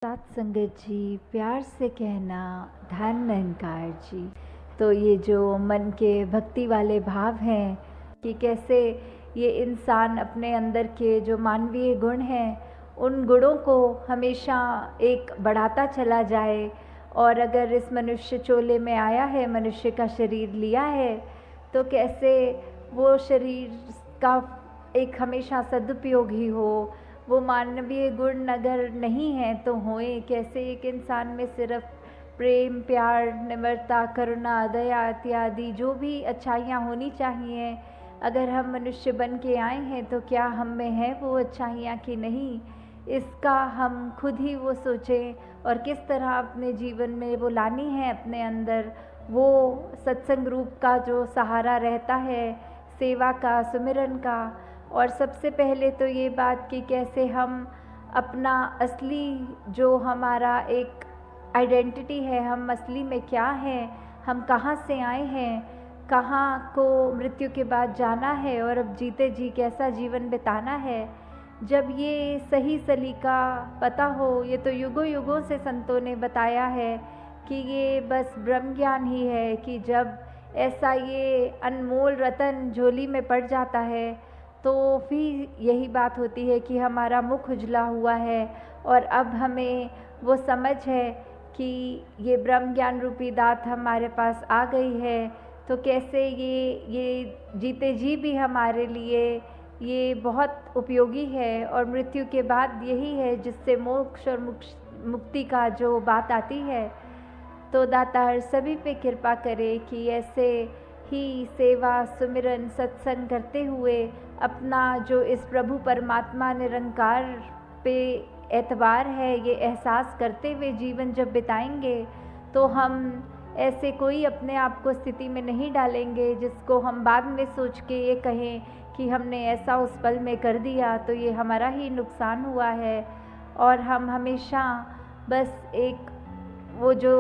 सात संगत जी, प्यार से कहना धन निरंकार जी। तो ये जो मन के भक्ति वाले भाव हैं कि कैसे ये इंसान अपने अंदर के जो मानवीय गुण हैं उन गुणों को हमेशा एक बढ़ाता चला जाए, और अगर इस मनुष्य चोले में आया है, मनुष्य का शरीर लिया है, तो कैसे वो शरीर का एक हमेशा सदुपयोग ही हो। वो मानवीय गुण अगर नहीं है तो होए कैसे। एक इंसान में सिर्फ प्रेम, प्यार, निम्रता, करुणा, दया इत्यादि जो भी अच्छाइयाँ होनी चाहिए, अगर हम मनुष्य बन के आए हैं तो क्या हम में है वो अच्छाइयाँ कि नहीं, इसका हम खुद ही वो सोचें। और किस तरह अपने जीवन में वो लानी है अपने अंदर, वो सत्संग रूप का जो सहारा रहता है, सेवा का, सुमिरन का। और सबसे पहले तो ये बात कि कैसे हम अपना असली जो हमारा एक आइडेंटिटी है, हम असली में क्या हैं, हम कहाँ से आए हैं, कहाँ को मृत्यु के बाद जाना है और अब जीते जी कैसा जीवन बिताना है, जब ये सही सलीका पता हो। ये तो युगों युगों से संतों ने बताया है कि ये बस ब्रह्म ज्ञान ही है कि जब ऐसा ये अनमोल रतन झोली में पड़ जाता है तो फिर यही बात होती है कि हमारा मुख उजला हुआ है और अब हमें वो समझ है कि ये ब्रह्म ज्ञान रूपी दात हमारे पास आ गई है। तो कैसे ये जीते जी भी हमारे लिए ये बहुत उपयोगी है, और मृत्यु के बाद यही है जिससे मोक्ष और मुक्ति का जो बात आती है। तो दातार सभी पे कृपा करे कि ऐसे ही सेवा, सुमिरन, सत्संग करते हुए अपना जो इस प्रभु परमात्मा निरंकार पे एतबार है ये एहसास करते हुए जीवन जब बिताएंगे तो हम ऐसे कोई अपने आप को स्थिति में नहीं डालेंगे जिसको हम बाद में सोच के ये कहें कि हमने ऐसा उस पल में कर दिया तो ये हमारा ही नुकसान हुआ है। और हम हमेशा बस एक वो जो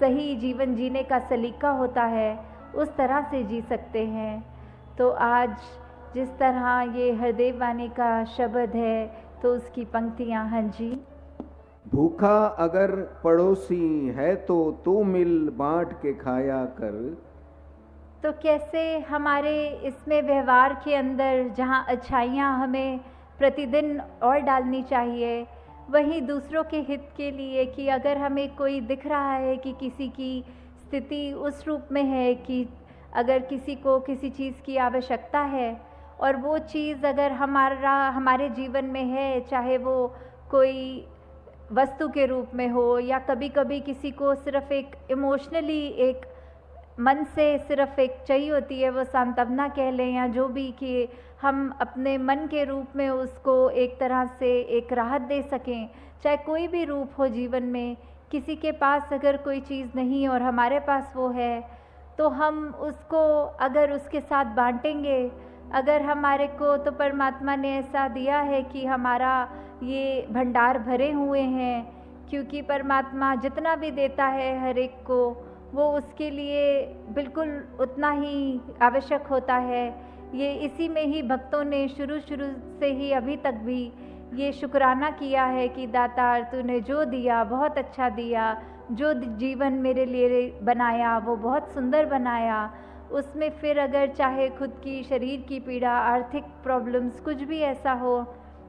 सही जीवन जीने का सलीका होता है उस तरह से जी सकते हैं। तो आज जिस तरह ये हरदेव वाणी का शब्द है तो उसकी पंक्तियाँ। हाँ जी। भूखा अगर पड़ोसी है तो तू मिल बांट के खाया कर। तो कैसे हमारे इसमें व्यवहार के अंदर जहाँ अच्छाइयाँ हमें प्रतिदिन और डालनी चाहिए, वहीं दूसरों के हित के लिए कि अगर हमें कोई दिख रहा है कि किसी की स्थिति उस रूप में है कि अगर किसी को किसी चीज़ की आवश्यकता है और वो चीज़ अगर हमारे जीवन में है, चाहे वो कोई वस्तु के रूप में हो या कभी कभी किसी को सिर्फ एक इमोशनली एक मन से सिर्फ एक चाहिए होती है, वो सांत्वना कह लें या जो भी, कि हम अपने मन के रूप में उसको एक तरह से एक राहत दे सकें। चाहे कोई भी रूप हो जीवन में, किसी के पास अगर कोई चीज़ नहीं और हमारे पास वो है तो हम उसको अगर उसके साथ बांटेंगे, अगर हमारे को तो परमात्मा ने ऐसा दिया है कि हमारा ये भंडार भरे हुए हैं, क्योंकि परमात्मा जितना भी देता है हर एक को वो उसके लिए बिल्कुल उतना ही आवश्यक होता है। ये इसी में ही भक्तों ने शुरू से ही अभी तक भी ये शुक्राना किया है कि दातार तूने जो दिया बहुत अच्छा दिया, जो जीवन मेरे लिए बनाया वो बहुत सुंदर बनाया। उसमें फिर अगर चाहे खुद की शरीर की पीड़ा, आर्थिक प्रॉब्लम्स, कुछ भी ऐसा हो,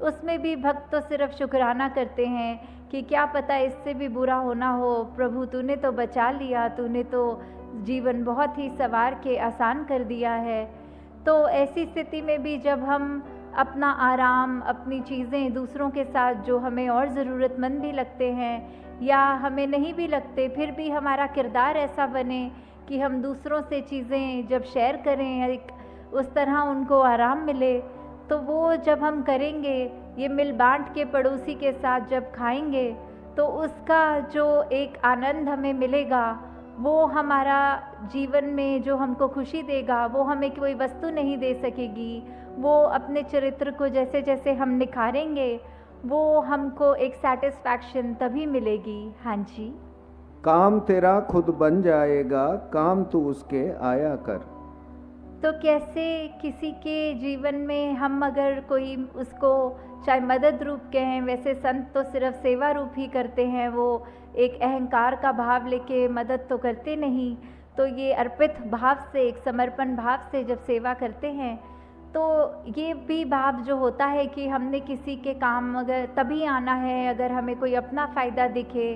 उसमें भी भक्त तो सिर्फ शुक्राना करते हैं कि क्या पता इससे भी बुरा होना हो, प्रभु तूने तो बचा लिया, तूने तो जीवन बहुत ही संवार के आसान कर दिया है। तो ऐसी स्थिति में भी जब हम अपना आराम, अपनी चीज़ें दूसरों के साथ जो हमें और ज़रूरतमंद भी लगते हैं या हमें नहीं भी लगते, फिर भी हमारा किरदार ऐसा बने कि हम दूसरों से चीज़ें जब शेयर करें, एक उस तरह उनको आराम मिले, तो वो जब हम करेंगे, ये मिल बांट के पड़ोसी के साथ जब खाएंगे तो उसका जो एक आनंद हमें मिलेगा वो हमारा जीवन में जो हमको खुशी देगा वो हमें कोई वस्तु नहीं दे सकेगी। वो अपने चरित्र को जैसे जैसे हम निखारेंगे वो हमको एक सेटिस्फैक्शन तभी मिलेगी। हाँ जी। काम तेरा खुद बन जाएगा, काम तू उसके आया कर। तो कैसे किसी के जीवन में हम अगर कोई उसको चाहे मदद रूप कहें, वैसे संत तो सिर्फ सेवा रूप ही करते हैं, वो एक अहंकार का भाव लेके मदद तो करते नहीं। तो ये अर्पित भाव से, एक समर्पण भाव से जब सेवा करते हैं तो ये भी भाव जो होता है कि हमने किसी के काम अगर तभी आना है अगर हमें कोई अपना फ़ायदा दिखे,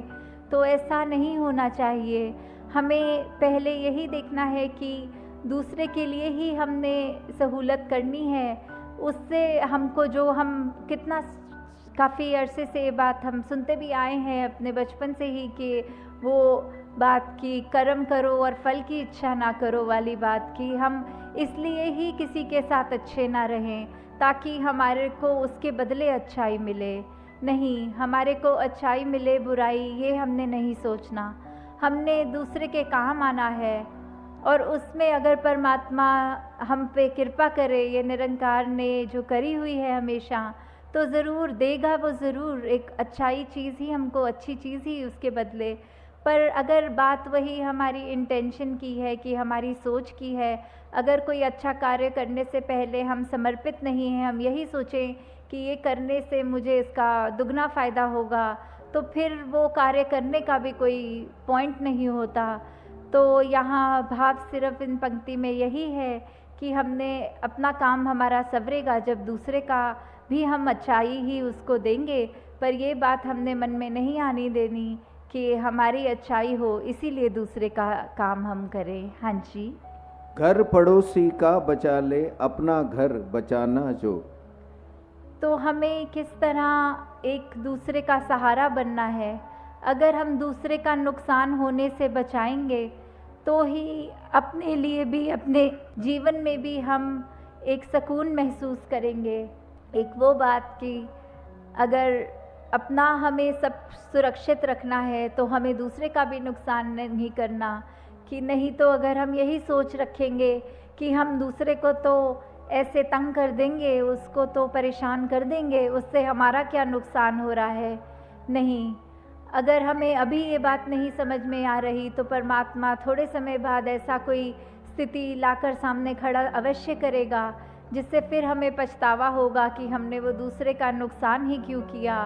तो ऐसा नहीं होना चाहिए। हमें पहले यही देखना है कि दूसरे के लिए ही हमने सहूलत करनी है। उससे हमको जो हम कितना काफ़ी अरसे से ये बात हम सुनते भी आए हैं अपने बचपन से ही कि वो बात की कर्म करो और फल की इच्छा ना करो वाली बात की, हम इसलिए ही किसी के साथ अच्छे ना रहें ताकि हमारे को उसके बदले अच्छाई मिले। नहीं, हमारे को अच्छाई मिले बुराई ये हमने नहीं सोचना। हमने दूसरे के काम आना है और उसमें अगर परमात्मा हम पे कृपा करे, ये निरंकार ने जो करी हुई है हमेशा, तो ज़रूर देगा वो, ज़रूर एक अच्छाई चीज़ ही हमको, अच्छी चीज़ ही उसके बदले। पर अगर बात वही हमारी इंटेंशन की है कि हमारी सोच की है, अगर कोई अच्छा कार्य करने से पहले हम समर्पित नहीं हैं, हम यही सोचें कि ये करने से मुझे इसका दुगना फ़ायदा होगा, तो फिर वो कार्य करने का भी कोई पॉइंट नहीं होता। तो यहाँ भाव सिर्फ इन पंक्ति में यही है कि हमने अपना काम हमारा सवरेगा जब दूसरे का भी हम अच्छाई ही उसको देंगे, पर ये बात हमने मन में नहीं आनी देनी कि हमारी अच्छाई हो इसीलिए दूसरे का काम हम करें। हाँ जी। घर पड़ोसी का बचा ले, अपना घर बचाना जो। तो हमें किस तरह एक दूसरे का सहारा बनना है। अगर हम दूसरे का नुकसान होने से बचाएंगे तो ही अपने लिए भी, अपने जीवन में भी हम एक सुकून महसूस करेंगे। एक वो बात कि अगर अपना हमें सब सुरक्षित रखना है तो हमें दूसरे का भी नुकसान नहीं करना, कि नहीं तो अगर हम यही सोच रखेंगे कि हम दूसरे को तो ऐसे तंग कर देंगे, उसको तो परेशान कर देंगे, उससे हमारा क्या नुकसान हो रहा है। नहीं, अगर हमें अभी ये बात नहीं समझ में आ रही तो परमात्मा थोड़े समय बाद ऐसा कोई स्थिति लाकर सामने खड़ा अवश्य करेगा जिससे फिर हमें पछतावा होगा कि हमने वो दूसरे का नुकसान ही क्यों किया।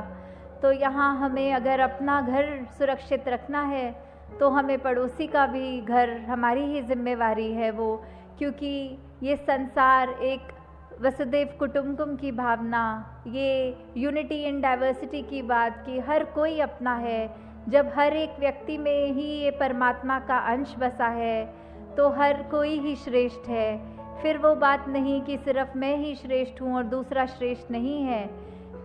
तो यहाँ हमें अगर अपना घर सुरक्षित रखना है तो हमें पड़ोसी का भी घर, हमारी ही जिम्मेवारी है वो, क्योंकि ये संसार एक वसुदेव कुटुंबकम की भावना, ये यूनिटी इन डाइवर्सिटी की बात कि हर कोई अपना है। जब हर एक व्यक्ति में ही ये परमात्मा का अंश बसा है तो हर कोई ही श्रेष्ठ है। फिर वो बात नहीं कि सिर्फ मैं ही श्रेष्ठ हूँ और दूसरा श्रेष्ठ नहीं है।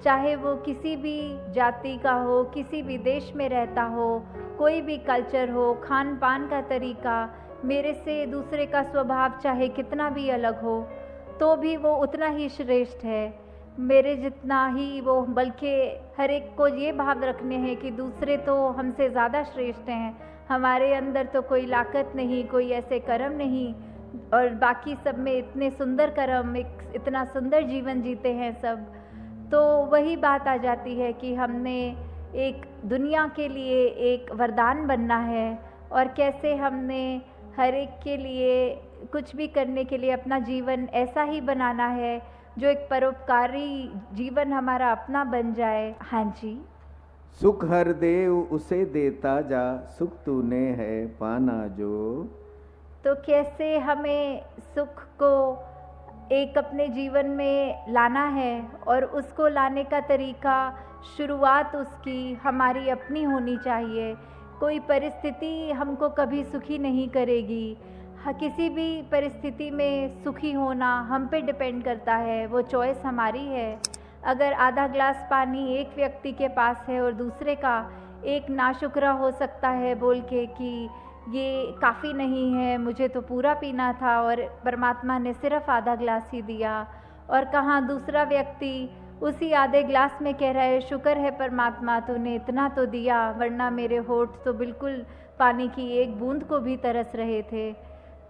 चाहे वो किसी भी जाति का हो, किसी भी देश में रहता हो, कोई भी कल्चर हो, खान पान का तरीका, मेरे से दूसरे का स्वभाव चाहे कितना भी अलग हो तो भी वो उतना ही श्रेष्ठ है मेरे जितना ही वो। बल्कि हर एक को ये भाव रखने हैं कि दूसरे तो हमसे ज़्यादा श्रेष्ठ हैं, हमारे अंदर तो कोई लाकत नहीं, कोई ऐसे कर्म नहीं, और बाकी सब में इतने सुंदर कर्म, इतना सुंदर जीवन जीते हैं सब। तो वही बात आ जाती है कि हमने एक दुनिया के लिए एक वरदान बनना है और कैसे हमने हर एक के लिए कुछ भी करने के लिए अपना जीवन ऐसा ही बनाना है जो एक परोपकारी जीवन हमारा अपना बन जाए। हाँ जी। सुख हर देव उसे देता जा, सुख तूने है पाना जो। तो कैसे हमें सुख को एक अपने जीवन में लाना है और उसको लाने का तरीका, शुरुआत उसकी हमारी अपनी होनी चाहिए। कोई परिस्थिति हमको कभी सुखी नहीं करेगी। किसी भी परिस्थिति में सुखी होना हम पे डिपेंड करता है, वो चॉइस हमारी है। अगर आधा ग्लास पानी एक व्यक्ति के पास है और दूसरे का एक नाशुक्रा हो सकता है बोल के कि ये काफ़ी नहीं है, मुझे तो पूरा पीना था और परमात्मा ने सिर्फ आधा ग्लास ही दिया, और कहाँ दूसरा व्यक्ति उसी आधे ग्लास में कह रहा है शुक्र है परमात्मा तूने इतना तो दिया, वरना मेरे होठ तो बिल्कुल पानी की एक बूंद को भी तरस रहे थे।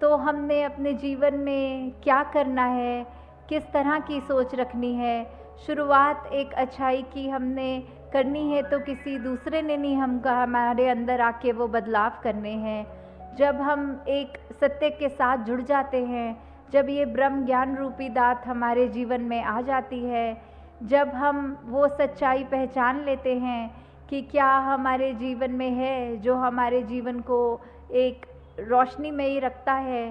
तो हमने अपने जीवन में क्या करना है, किस तरह की सोच रखनी है। शुरुआत एक अच्छाई की हमने करनी है तो किसी दूसरे ने नहीं हमारे अंदर आके वो बदलाव करने हैं। जब हम एक सत्य के साथ जुड़ जाते हैं, जब ये ब्रह्म ज्ञान रूपी दात हमारे जीवन में आ जाती है, जब हम वो सच्चाई पहचान लेते हैं कि क्या हमारे जीवन में है जो हमारे जीवन को एक रोशनी में ही रखता है,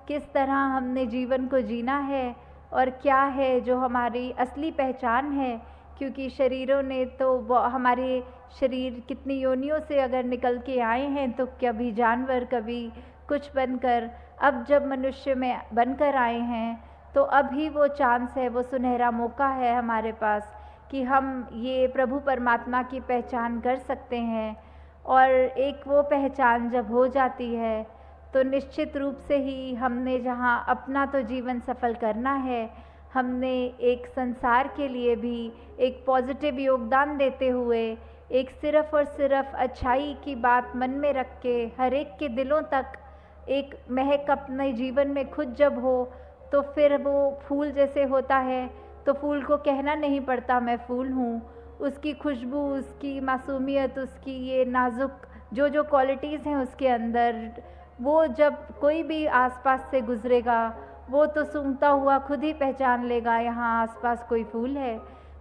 किस तरह हमने जीवन को जीना है और क्या है जो हमारी असली पहचान है। क्योंकि शरीरों ने तो हमारे शरीर कितनी योनियों से अगर निकल के आए हैं, तो कभी जानवर, कभी कुछ बनकर, अब जब मनुष्य में बनकर आए हैं तो अभी वो चांस है, वो सुनहरा मौका है हमारे पास कि हम ये प्रभु परमात्मा की पहचान कर सकते हैं। और एक वो पहचान जब हो जाती है तो निश्चित रूप से ही हमने जहाँ अपना तो जीवन सफल करना है, हमने एक संसार के लिए भी एक पॉजिटिव योगदान देते हुए एक सिर्फ़ और सिर्फ अच्छाई की बात मन में रख के हर एक के दिलों तक एक महक अपने जीवन में खुद जब हो, तो फिर वो फूल जैसे होता है तो फूल को कहना नहीं पड़ता मैं फूल हूँ। उसकी खुशबू, उसकी मासूमियत, उसकी ये नाजुक जो क्वालिटीज़ हैं उसके अंदर, वो जब कोई भी आसपास से गुजरेगा वो तो सूंघता हुआ खुद ही पहचान लेगा यहाँ आसपास कोई फूल है।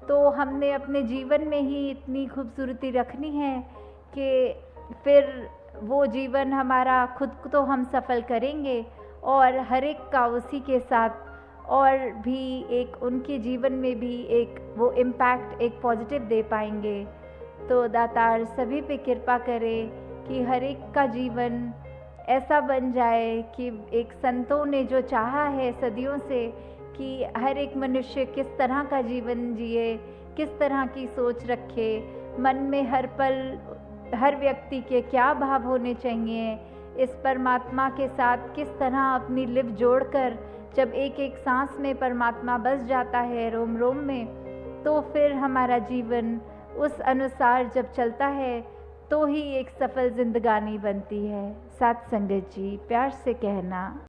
तो हमने अपने जीवन में ही इतनी खूबसूरती रखनी है कि फिर वो जीवन हमारा खुद को तो हम सफल करेंगे और हर एक का उसी के साथ और भी एक उनके जीवन में भी एक वो इम्पैक्ट एक पॉजिटिव दे पाएंगे। तो दातार सभी पे कृपा करे कि हर एक का जीवन ऐसा बन जाए कि एक संतों ने जो चाहा है सदियों से कि हर एक मनुष्य किस तरह का जीवन जिए, किस तरह की सोच रखे, मन में हर पल हर व्यक्ति के क्या भाव होने चाहिए, इस परमात्मा के साथ किस तरह अपनी लिव जोड़कर जब एक एक सांस में परमात्मा बस जाता है रोम रोम में, तो फिर हमारा जीवन उस अनुसार जब चलता है तो ही एक सफल जिंदगानी बनती है। साथ संगत जी प्यार से कहना।